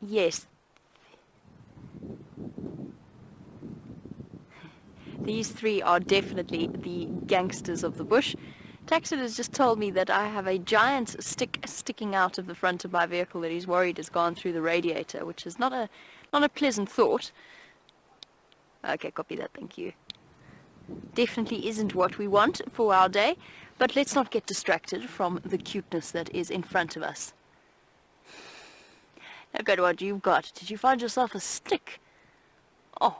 yes, these three are definitely the gangsters of the bush. Taxit has just told me that I have a giant stick sticking out of the front of my vehicle that he's worried has gone through the radiator, which is not a pleasant thought. Okay, copy that, thank you. Definitely isn't what we want for our day, but let's not get distracted from the cuteness that is in front of us. Look at what you've got. Did you find yourself a stick? Oh,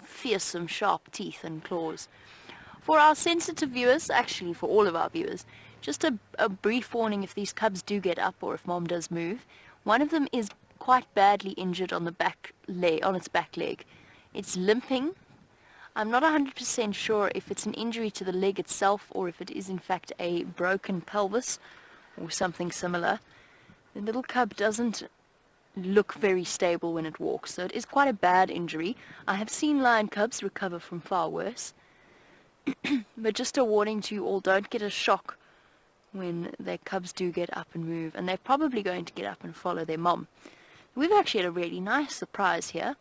fearsome sharp teeth and claws. For our sensitive viewers, actually for all of our viewers, just a brief warning if these cubs do get up or if Mom does move. One of them is quite badly injured on the back leg, on its back leg. It's limping. I'm not 100% sure if it's an injury to the leg itself or if it is in fact a broken pelvis or something similar. The little cub doesn't look very stable when it walks, so it is quite a bad injury. I have seen lion cubs recover from far worse. But just a warning to you all, don't get a shock when their cubs do get up and move, and they're probably going to get up and follow their mom. We've actually had a really nice surprise here,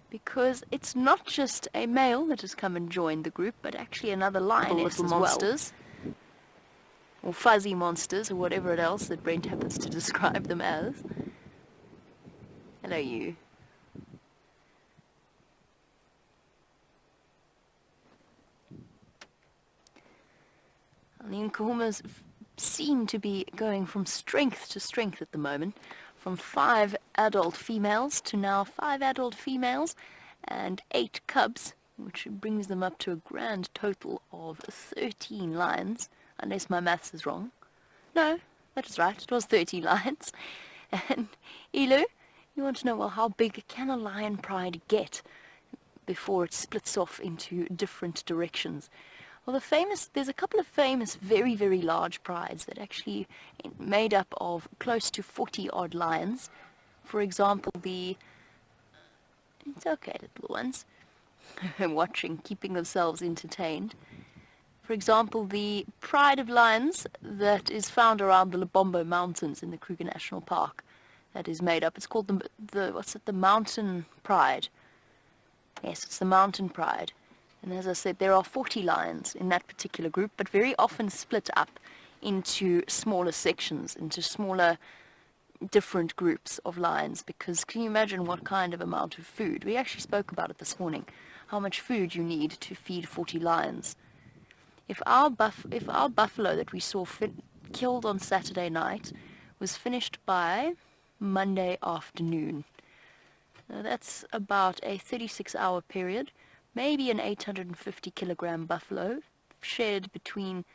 because it's not just a male that has come and joined the group, but actually another lioness as monsters, or fuzzy monsters, or whatever else that Brent happens to describe them as. Hello, you. The Nkuhumas seem to be going from strength to strength at the moment, from 5 adult females to now 5 adult females and 8 cubs, which brings them up to a grand total of 13 lions, unless my maths is wrong. No, that is right, it was 13 lions. And Elu, you want to know, well, how big can a lion pride get before it splits off into different directions? Well, there's a couple of famous, very, very large prides that actually made up of close to 40-odd lions. For example, it's okay, little ones, watching, keeping themselves entertained. For example, the pride of lions that is found around the Lubombo Mountains in the Kruger National Park, that is made up, it's called the Mountain Pride. Yes, it's the Mountain Pride. And as I said, there are 40 lions in that particular group, but very often split up into smaller sections, into smaller different groups of lions, because can you imagine what kind of amount of food? We actually spoke about it this morning, how much food you need to feed 40 lions. If our buffalo that we saw killed on Saturday night was finished by Monday afternoon, now that's about a 36-hour period. Maybe an 850 kilogram buffalo shared between,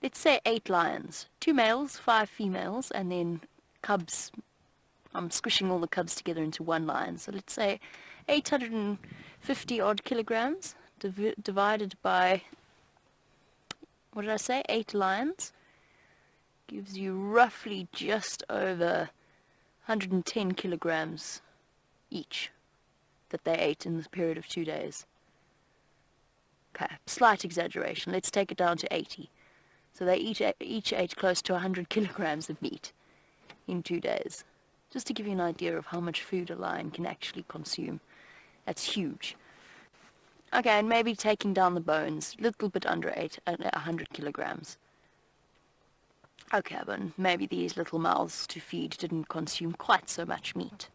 let's say, 8 lions, 2 males, 5 females, and then cubs. I'm squishing all the cubs together into one lion, so let's say 850 odd kilograms divided by, what did I say, 8 lions gives you roughly just over 110 kilograms each that they ate in the period of 2 days. Okay, slight exaggeration. Let's take it down to 80. So they each ate close to 100 kilograms of meat in 2 days. Just to give you an idea of how much food a lion can actually consume. That's huge. Okay, and maybe taking down the bones, a little bit under 100 kilograms. Okay, but maybe these little mouths to feed didn't consume quite so much meat.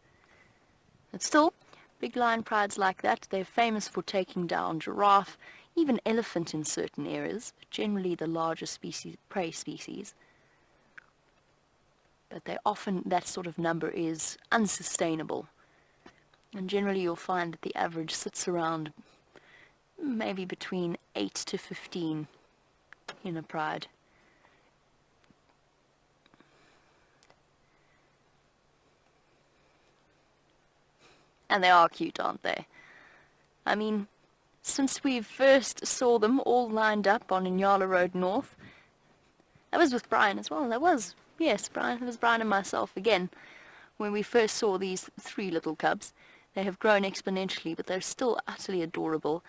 But still, big lion prides like that, they're famous for taking down giraffe, even elephant in certain areas, generally the larger prey species. But that sort of number is unsustainable. And generally you'll find that the average sits around maybe between 8 to 15 in a pride. And they are cute, aren't they? I mean, since we first saw them all lined up on Inyala Road North, that was with Brian as well. Yes, Brian, it was Brian and myself again. When we first saw these 3 little cubs, they have grown exponentially, but they're still utterly adorable.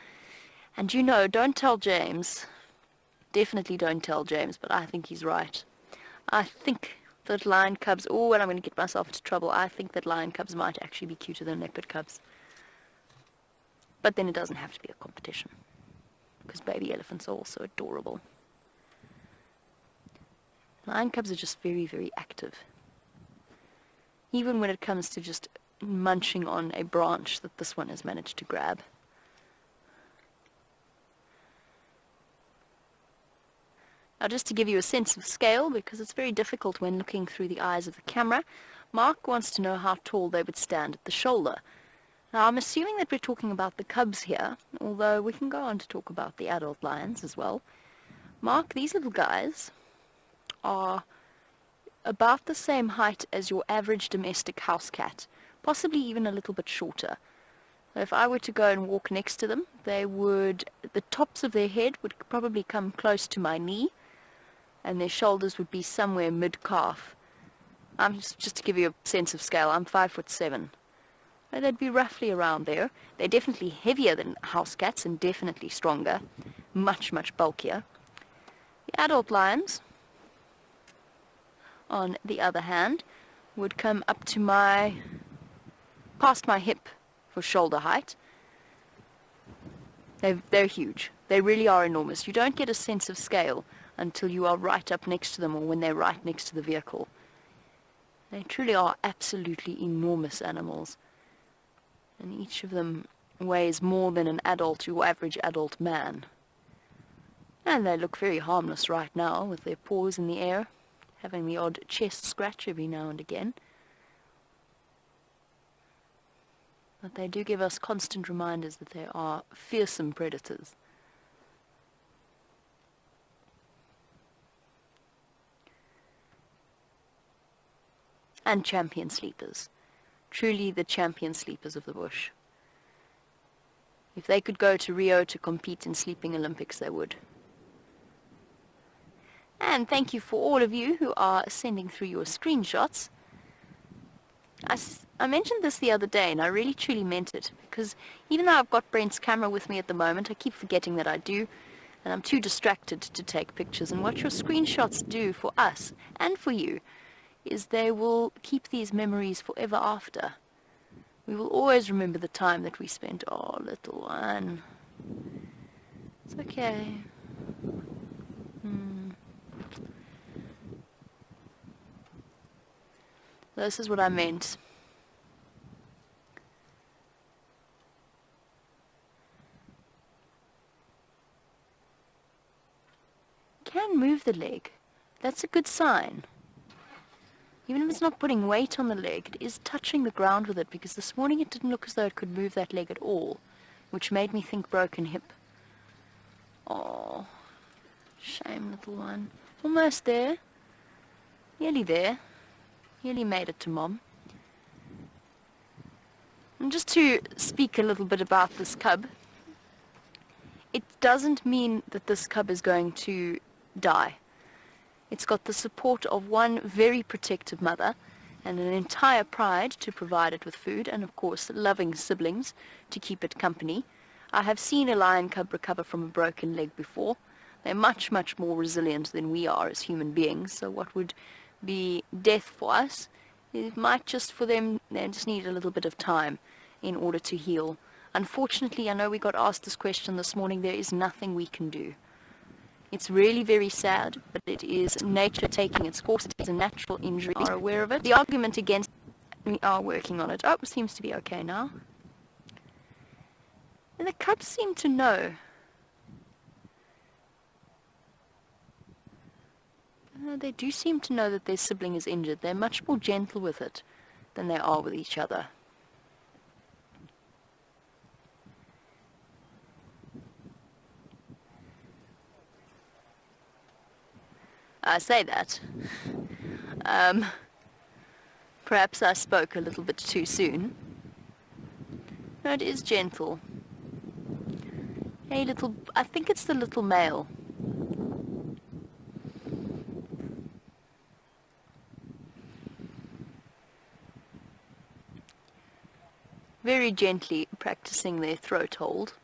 And you know, don't tell James. Definitely don't tell James, but I think he's right. I think That lion cubs, oh, and I'm going to get myself into trouble. I think that lion cubs might actually be cuter than leopard cubs. But then it doesn't have to be a competition, because baby elephants are also adorable. Lion cubs are just very, very active. Even when it comes to just munching on a branch that this one has managed to grab. Now, just to give you a sense of scale, because it's very difficult when looking through the eyes of the camera, Mark wants to know how tall they would stand at the shoulder. Now, I'm assuming that we're talking about the cubs here, although we can go on to talk about the adult lions as well. Mark, these little guys are about the same height as your average domestic house cat, possibly even a little bit shorter. If I were to go and walk next to them, the tops of their head would probably come close to my knee, and their shoulders would be somewhere mid-calf. Just to give you a sense of scale, I'm 5'7". They'd be roughly around there. They're definitely heavier than house cats and definitely stronger, much, much bulkier. The adult lions, on the other hand, would come up to past my hip for shoulder height. They're huge. They really are enormous. You don't get a sense of scale until you are right up next to them or when they're right next to the vehicle. They truly are absolutely enormous animals. And each of them weighs more than an adult, your average adult man. And they look very harmless right now with their paws in the air, having the odd chest scratch every now and again. But they do give us constant reminders that they are fearsome predators. And champion sleepers. Truly the champion sleepers of the bush. If they could go to Rio to compete in sleeping Olympics, they would. And thank you for all of you who are sending through your screenshots. I mentioned this the other day, and I really truly meant it, because even though I've got Brent's camera with me at the moment, I keep forgetting that I do, and I'm too distracted to take pictures. And what your screenshots do for us and for you is they will keep these memories forever after. We will always remember the time that we spent. Oh, little one. It's okay. This is what I meant. Can move the leg. That's a good sign. Even if it's not putting weight on the leg, it is touching the ground with it, because this morning it didn't look as though it could move that leg at all, which made me think broken hip. Oh, shame, little one. Almost there. Nearly there. Nearly made it to Mom. And just to speak a little bit about this cub, it doesn't mean that this cub is going to die. It's got the support of one very protective mother and an entire pride to provide it with food, and of course loving siblings to keep it company. I have seen a lion cub recover from a broken leg before. They're much, much more resilient than we are as human beings, so what would be death for us, it might just for them, they just need a little bit of time in order to heal. Unfortunately, I know we got asked this question this morning, there is nothing we can do. It's really very sad, but it is nature taking its course. It is a natural injury. We are aware of it. The argument against, we are working on it. Oh, it seems to be okay now. And the cubs seem to know. They do seem to know that their sibling is injured. They're much more gentle with it than they are with each other. I say that. Perhaps I spoke a little bit too soon. No, it is gentle. Hey, little, I think it's the little male. Very gently practicing their throat hold.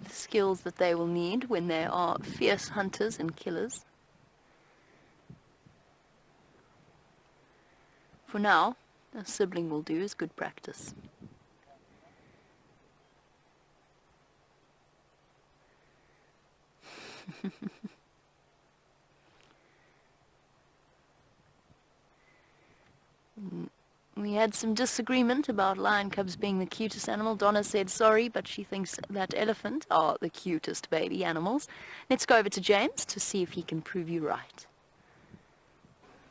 The skills that they will need when they are fierce hunters and killers. For now, a sibling will do as good practice. We had some disagreement about lion cubs being the cutest animal. Donna said sorry, but she thinks that elephant are the cutest baby animals. Let's go over to James to see if he can prove you right.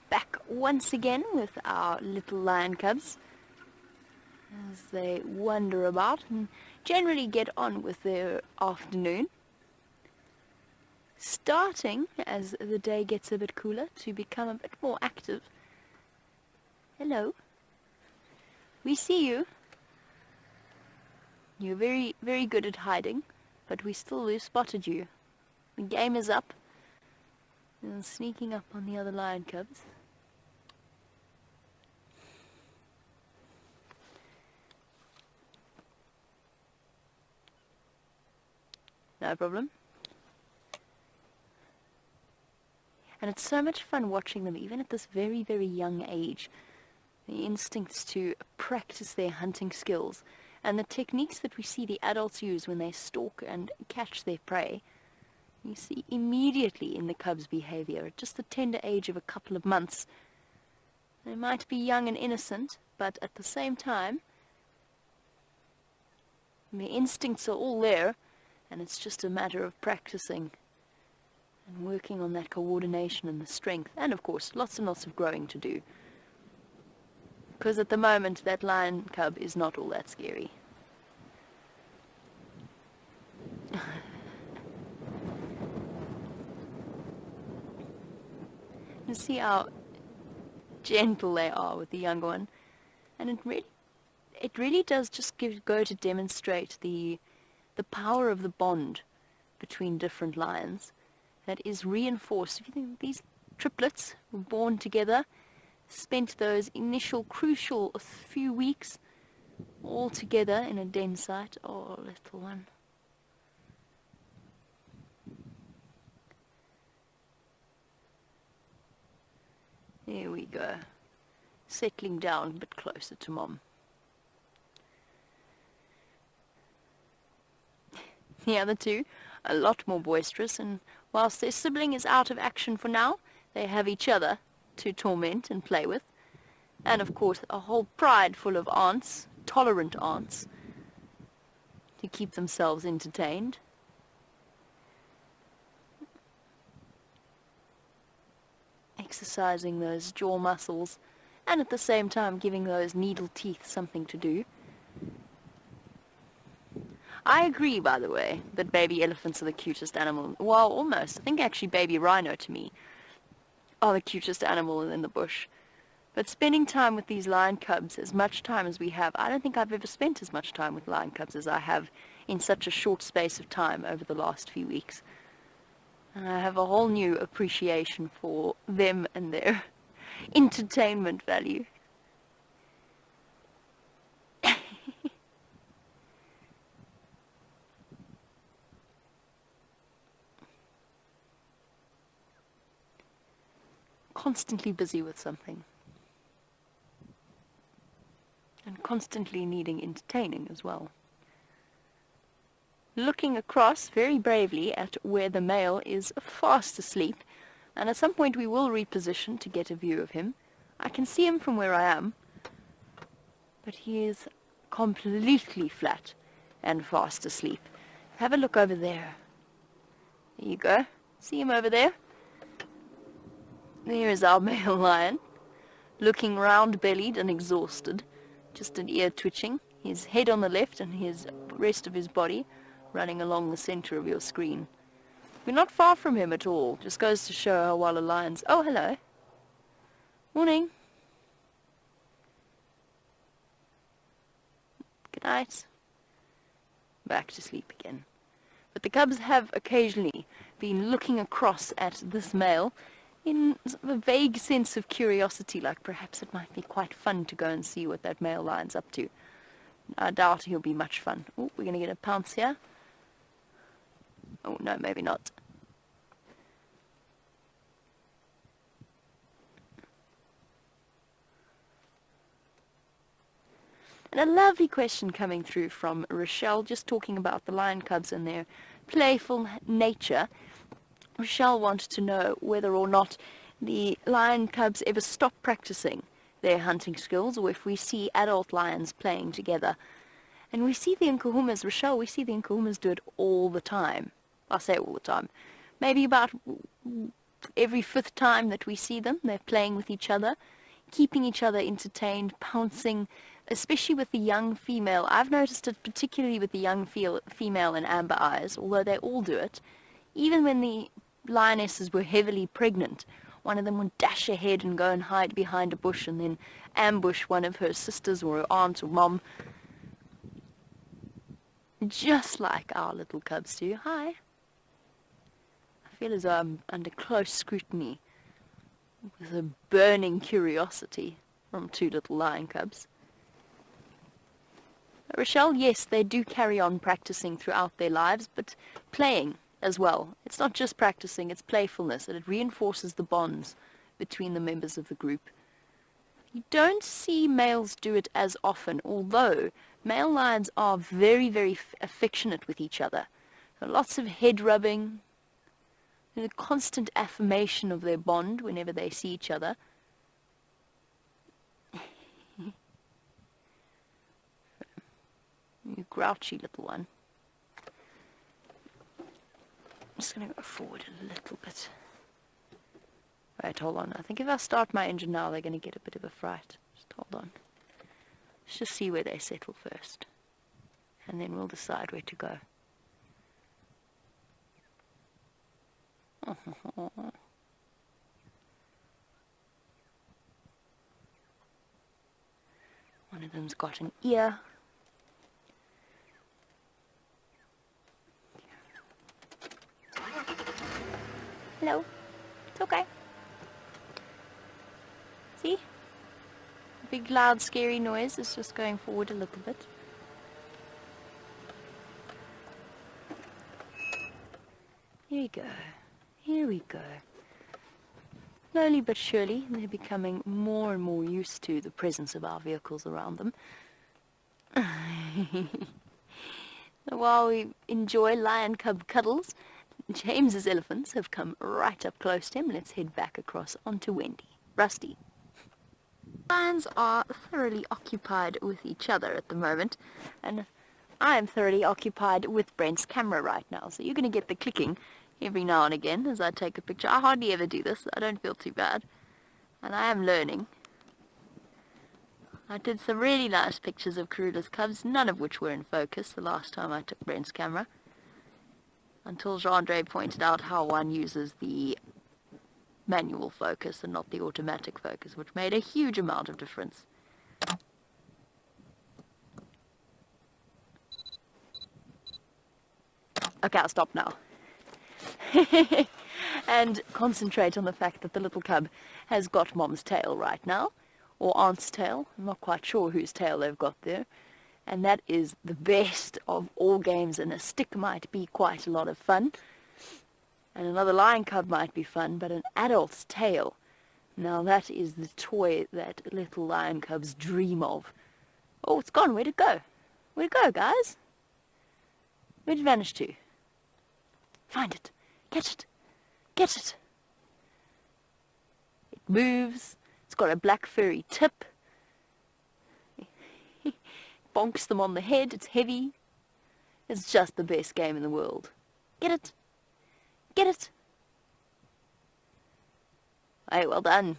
Back once again with our little lion cubs as they wander about and generally get on with their afternoon. Starting, as the day gets a bit cooler, to become a bit more active. Hello. We see you. You're very, very good at hiding, but we've spotted you. The game is up. And sneaking up on the other lion cubs. No problem. And it's so much fun watching them, even at this very, very young age. The instincts to practice their hunting skills and the techniques that we see the adults use when they stalk and catch their prey. You see immediately in the cub's behavior at just the tender age of a couple of months. They might be young and innocent, but at the same time, their instincts are all there, and it's just a matter of practicing and working on that coordination and the strength, and of course lots and lots of growing to do. Because at the moment that lion cub is not all that scary. You see how gentle they are with the younger one, and it really does just go to demonstrate the power of the bond between different lions that is reinforced. If you think these triplets were born together, spent those initial crucial few weeks all together in a den site. Oh, little one. There we go. Settling down a bit closer to Mom. The other two, a lot more boisterous, and whilst their sibling is out of action for now, they have each other to torment and play with. And of course a whole pride full of aunts, tolerant aunts, to keep themselves entertained. Exercising those jaw muscles and at the same time giving those needle teeth something to do. I agree, by the way, that baby elephants are the cutest animal. Well, almost. I think actually baby rhino to me are the cutest animal in the bush. But spending time with these lion cubs, as much time as we have, I don't think I've ever spent as much time with lion cubs as I have in such a short space of time over the last few weeks. And I have a whole new appreciation for them and their entertainment value. Constantly busy with something. And constantly needing entertaining as well. Looking across very bravely at where the male is fast asleep, and at some point we will reposition to get a view of him. I can see him from where I am, but he is completely flat and fast asleep. Have a look over there. There you go. See him over there? There is our male lion, looking round-bellied and exhausted, just an ear twitching, his head on the left and his rest of his body running along the center of your screen. We're not far from him at all, just goes to show how well a lion's... Oh, hello. Morning. Good night. Back to sleep again. But the cubs have occasionally been looking across at this male in a vague sense of curiosity, like perhaps it might be quite fun to go and see what that male lion's up to. I doubt he'll be much fun. Oh, we're going to get a pounce here. Oh, no, maybe not. And a lovely question coming through from Rochelle, just talking about the lion cubs and their playful nature. Rochelle wanted to know whether or not the lion cubs ever stop practicing their hunting skills, or if we see adult lions playing together. And we see the Nkuhumas, Rochelle, we see the Nkuhumas do it all the time. I say all the time. Maybe about every fifth time that we see them, they're playing with each other, keeping each other entertained, pouncing, especially with the young female. I've noticed it particularly with the young female and amber eyes, although they all do it. Even when the lionesses were heavily pregnant, one of them would dash ahead and go and hide behind a bush and then ambush one of her sisters or her aunt or mom, just like our little cubs do. Hi. I feel as though I'm under close scrutiny with a burning curiosity from two little lion cubs. Rochelle, yes, they do carry on practicing throughout their lives, but playing as well. It's not just practicing, it's playfulness, and it reinforces the bonds between the members of the group. You don't see males do it as often, although male lions are very, very affectionate with each other. Lots of head rubbing, and a constant affirmation of their bond whenever they see each other. You grouchy little one. I'm just going to go forward a little bit. Right, hold on. I think if I start my engine now, they're going to get a bit of a fright. Just hold on. Let's just see where they settle first. And then we'll decide where to go. One of them's got an ear. Hello. It's okay. See? The big loud scary noise is just going forward a little bit. Here we go. Here we go. Slowly but surely, they're becoming more and more used to the presence of our vehicles around them. While we enjoy lion cub cuddles, James's elephants have come right up close to him. Let's head back across onto Wendy. Rusty. Lions are thoroughly occupied with each other at the moment, and I am thoroughly occupied with Brent's camera right now, so you're going to get the clicking every now and again as I take a picture. I hardly ever do this. I don't feel too bad, and I am learning. I did some really nice pictures of Karula's cubs, none of which were in focus the last time I took Brent's camera, until Jean-Andre pointed out how one uses the manual focus and not the automatic focus, which made a huge amount of difference. Okay, I'll stop now. And concentrate on the fact that the little cub has got mom's tail right now, or aunt's tail. I'm not quite sure whose tail they've got there. And that is the best of all games, and a stick might be quite a lot of fun. And another lion cub might be fun, but an adult's tail, now that is the toy that little lion cubs dream of. Oh, it's gone. Where'd it go? Where'd it go, guys? Where'd it vanish to? Find it. Catch it. Get it. It moves. It's got a black furry tip. Bonks them on the head. It's heavy. It's just the best game in the world. Get it. Get it. Hey, well done.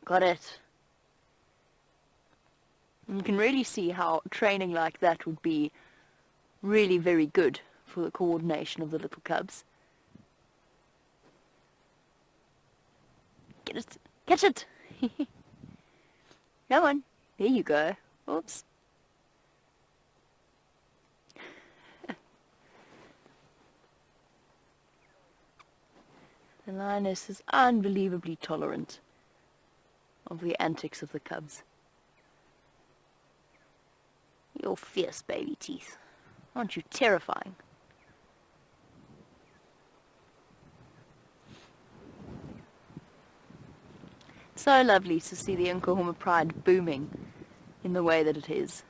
Got it. And you can really see how training like that would be really very good for the coordination of the little cubs. Get it. Catch it. Come on. There you go. Oops. The lioness is unbelievably tolerant of the antics of the cubs. Your fierce baby teeth. Aren't you terrifying? So lovely to see the Nkuhuma pride booming in the way that it is.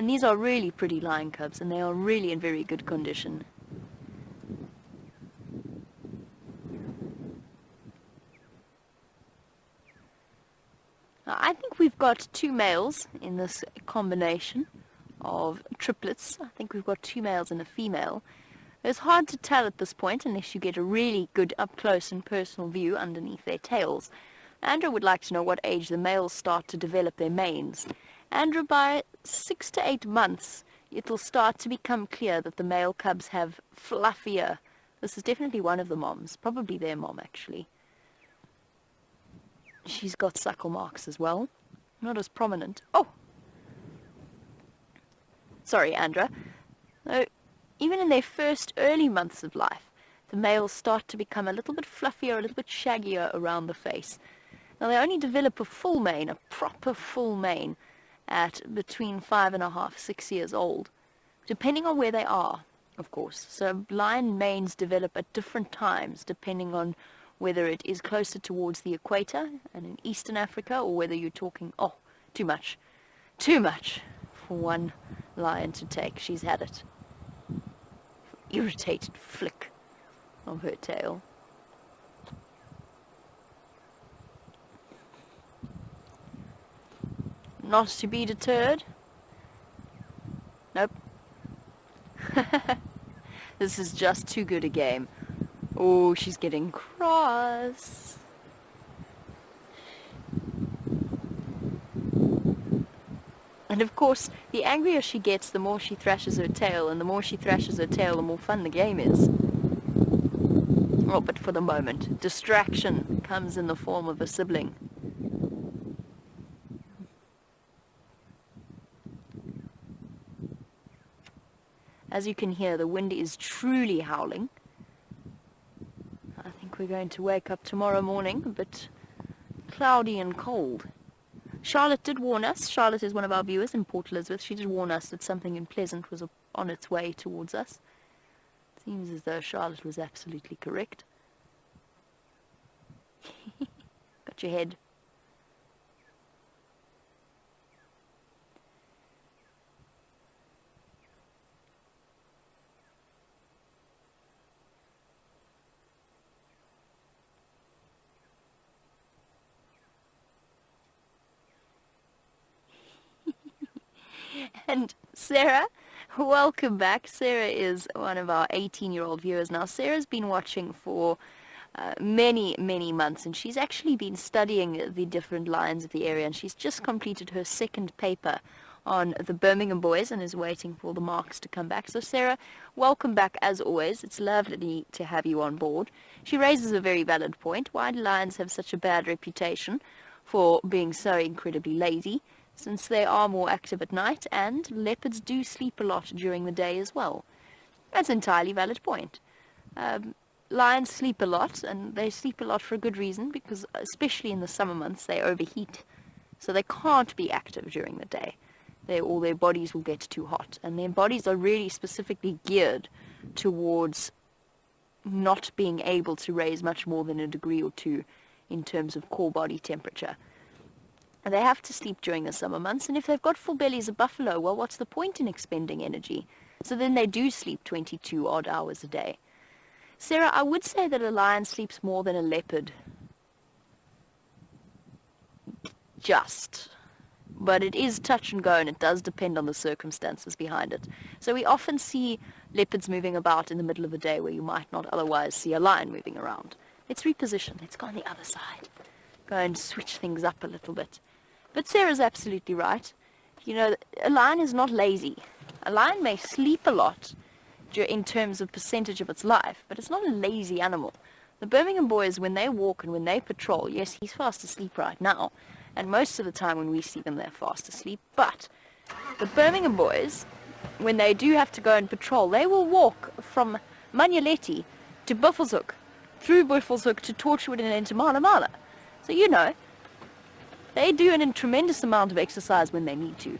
And these are really pretty lion cubs, and they are really in very good condition. Now, I think we've got 2 males in this combination of triplets. I think we've got 2 males and a female. It's hard to tell at this point unless you get a really good up-close and personal view underneath their tails. Andrew would like to know what age the males start to develop their manes. Andrew, by 6 to 8 months, it'll start to become clear that the male cubs have fluffier. This is definitely one of the moms, probably their mom actually. She's got suckle marks as well, not as prominent. Oh! Sorry, Andra. No, even in their first early months of life, the males start to become a little bit fluffier, a little bit shaggier around the face. Now, they only develop a full mane, a proper full mane, at between 5.5, 6 years old, depending on where they are, of course. So lion manes develop at different times, depending on whether it is closer towards the equator and in Eastern Africa, or whether you're talking, oh, too much for one lion to take. She's had it. Irritated flick of her tail. Not to be deterred. Nope. This is just too good a game. Oh, she's getting cross. And of course, the angrier she gets, the more she thrashes her tail, and the more she thrashes her tail, the more fun the game is. Oh, but for the moment, distraction comes in the form of a sibling. As you can hear, the wind is truly howling. I think we're going to wake up tomorrow morning a bit cloudy and cold. Charlotte did warn us. Charlotte is one of our viewers in Port Elizabeth. She did warn us that something unpleasant was on its way towards us. Seems as though Charlotte was absolutely correct. Got your head. And Sarah, welcome back. Sarah is one of our 18-year-old viewers now. Sarah's been watching for many months, and she's actually been studying the different lions of the area, and she's just completed her second paper on the Birmingham boys and is waiting for the marks to come back. So Sarah, welcome back as always. It's lovely to have you on board. She raises a very valid point. Why do lions have such a bad reputation for being so incredibly lazy, since they are more active at night, and leopards do sleep a lot during the day as well? That's an entirely valid point. Lions sleep a lot, and they sleep a lot for a good reason, because especially in the summer months they overheat, so they can't be active during the day. Or their bodies will get too hot, and their bodies are really specifically geared towards not being able to raise much more than a degree or two in terms of core body temperature. And they have to sleep during the summer months, and if they've got full bellies of buffalo, well, what's the point in expending energy? So then they do sleep 22 odd hours a day. Sarah, I would say that a lion sleeps more than a leopard. But it is touch and go, and it does depend on the circumstances behind it. So we often see leopards moving about in the middle of the day where you might not otherwise see a lion moving around. Let's reposition. Let's go on the other side. Go and switch things up a little bit. But Sarah's absolutely right. You know, a lion is not lazy. A lion may sleep a lot in terms of percentage of its life, but it's not a lazy animal. The Birmingham boys, when they walk and when they patrol, yes, he's fast asleep right now, and most of the time when we see them, they're fast asleep, but the Birmingham boys, when they do have to go and patrol, they will walk from Manyeleti to Buffelshoek, through Buffelshoek to Torchwood and into Mala Mala. So, you know, they do a tremendous amount of exercise when they need to.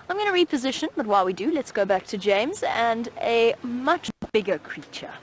I'm going to reposition, but while we do, let's go back to James and a much bigger creature.